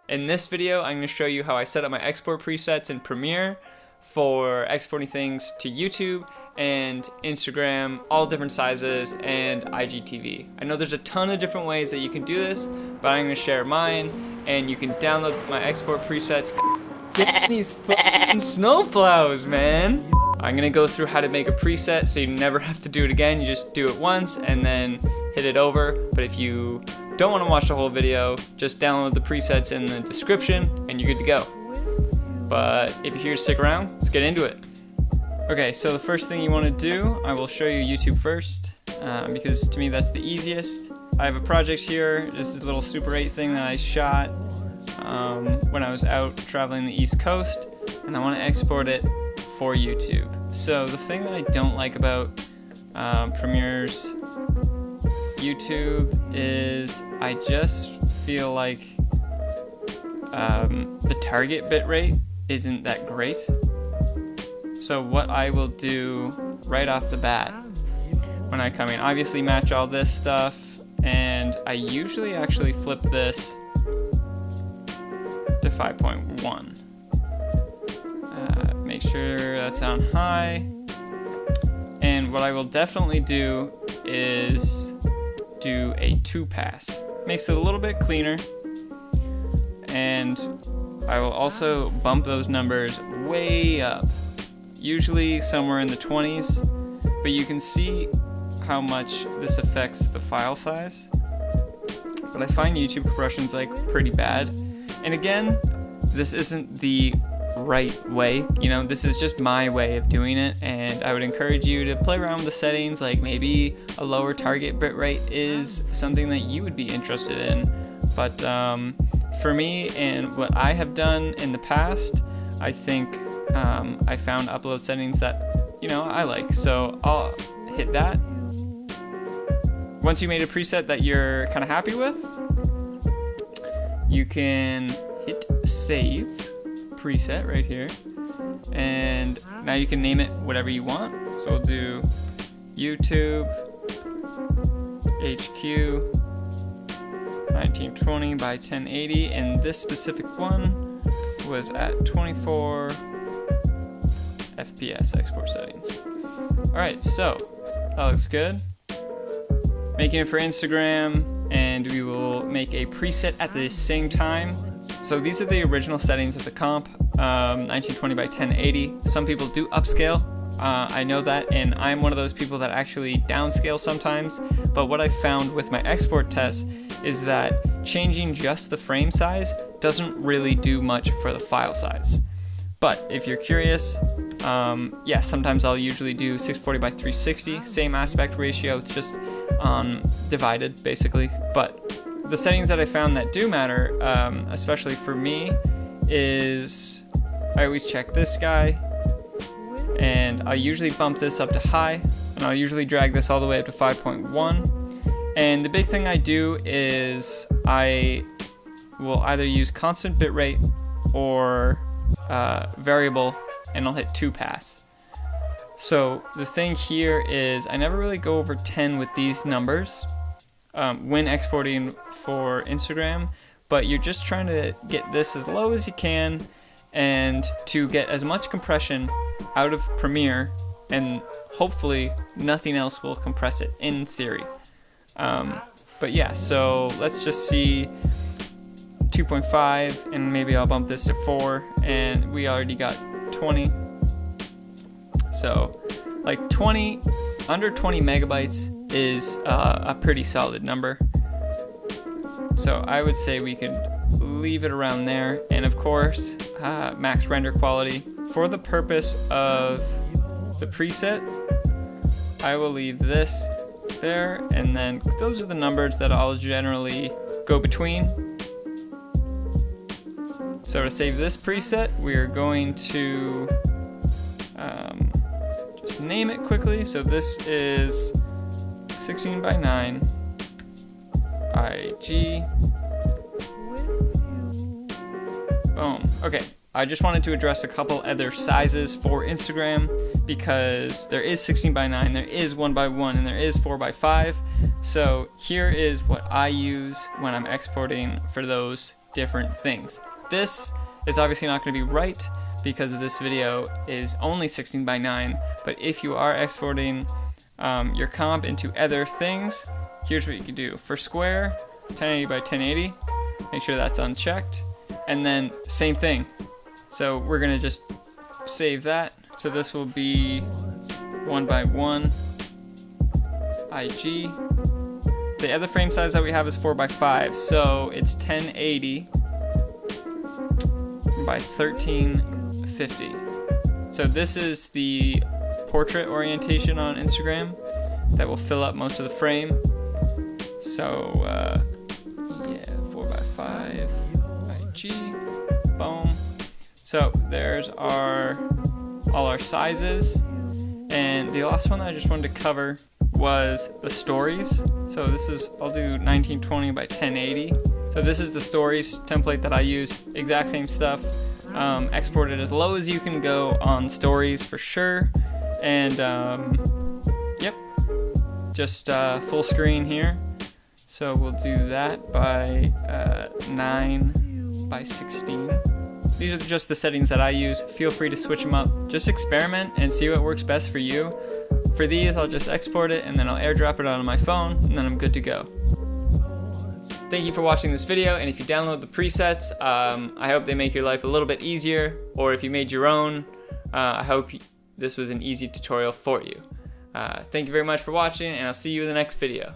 In this video, I'm going to show you how I set up my export presets in Premiere for exporting things to YouTube and Instagram, all different sizes, and IGTV. I know there's a ton of different ways that you can do this, but I'm going to share mine, and you can download my export presets. Get these fucking snowplows, man! I'm going to go through how to make a preset so you never have to do it again. You just do it once and then hit it over. But if you don't want to watch the whole video, just download the presets in the description and you're good to go. But if you're here to stick around, let's get into it. Okay, so the first thing you want to do, I will show you YouTube first, because to me that's the easiest. I have a project here. This is a little Super 8 thing that I shot when I was out traveling the East Coast, and I want to export it for YouTube. So the thing that I don't like about Premiere's YouTube is I just feel like the target bitrate isn't that great. So what I will do right off the bat when I come in, obviously match all this stuff, and I usually actually flip this to 5.1. Make sure that's on high. And what I will definitely do is do a 2-pass. Makes it a little bit cleaner. And I will also bump those numbers way up. Usually somewhere in the 20s. But you can see how much this affects the file size. But I find YouTube compression's like pretty bad. And again, this isn't the right way, you know, this is just my way of doing it, and I would encourage you to play around with the settings. Like maybe a lower target bitrate is something that you would be interested in, but for me and what I have done in the past, I think I found upload settings that, you know, I like, so I'll hit that. Once you made a preset that you're kind of happy with, you can hit save preset right here, and now you can name it whatever you want. So we'll do YouTube HQ 1920 by 1080, and this specific one was at 24 FPS export settings. Alright, so that looks good. Making it for Instagram, and we will make a preset at the same time. So these are the original settings of the comp, 1920 by 1080. Some people do upscale, I know that, and I'm one of those people that actually downscale sometimes. But what I found with my export tests is that changing just the frame size doesn't really do much for the file size. But if you're curious, yeah, sometimes I'll usually do 640 by 360, same aspect ratio, it's just divided basically. But the settings that I found that do matter, especially for me, is I always check this guy, and I usually bump this up to high, and I'll usually drag this all the way up to 5.1. And the big thing I do is I will either use constant bitrate or variable, and I'll hit 2-pass. So the thing here is I never really go over 10 with these numbers when exporting for Instagram, but you're just trying to get this as low as you can and to get as much compression out of Premiere, and hopefully nothing else will compress it in theory. But yeah, so let's just see 2.5, and maybe I'll bump this to 4, and we already got 20. So like 20, under 20 megabytes is a pretty solid number. So I would say we could leave it around there, and of course max render quality. For the purpose of the preset, I will leave this there, and then those are the numbers that I'll generally go between. So to save this preset, we're going to just name it quickly. So this is 16 by 9 IG. Boom. Okay, I just wanted to address a couple other sizes for Instagram, because there is 16 by 9, there is 1 by 1, and there is 4 by 5. So here is what I use when I'm exporting for those different things. This is obviously not going to be right because this video is only 16 by 9, but if you are exporting your comp into other things, here's what you can do. For square, 1080 by 1080, make sure that's unchecked, and then same thing. So we're gonna just save that. So this will be 1 by 1 IG. The other frame size that we have is 4 by 5, so it's 1080 by 1350. So this is the portrait orientation on Instagram that will fill up most of the frame. So yeah, 4 by 5 IG, boom. So there's all our sizes. And the last one that I just wanted to cover was the stories. So this is, I'll do 1920 by 1080. So this is the stories template that I use, exact same stuff. Export it as low as you can go on stories for sure. And yep, just full screen here. So we'll do that by 9 by 16. These are just the settings that I use. Feel free to switch them up. Just experiment and see what works best for you. For these, I'll just export it and then I'll airdrop it onto my phone and then I'm good to go. Thank you for watching this video, and if you download the presets, I hope they make your life a little bit easier, or if you made your own, I hope this was an easy tutorial for you. Thank you very much for watching, and I'll see you in the next video.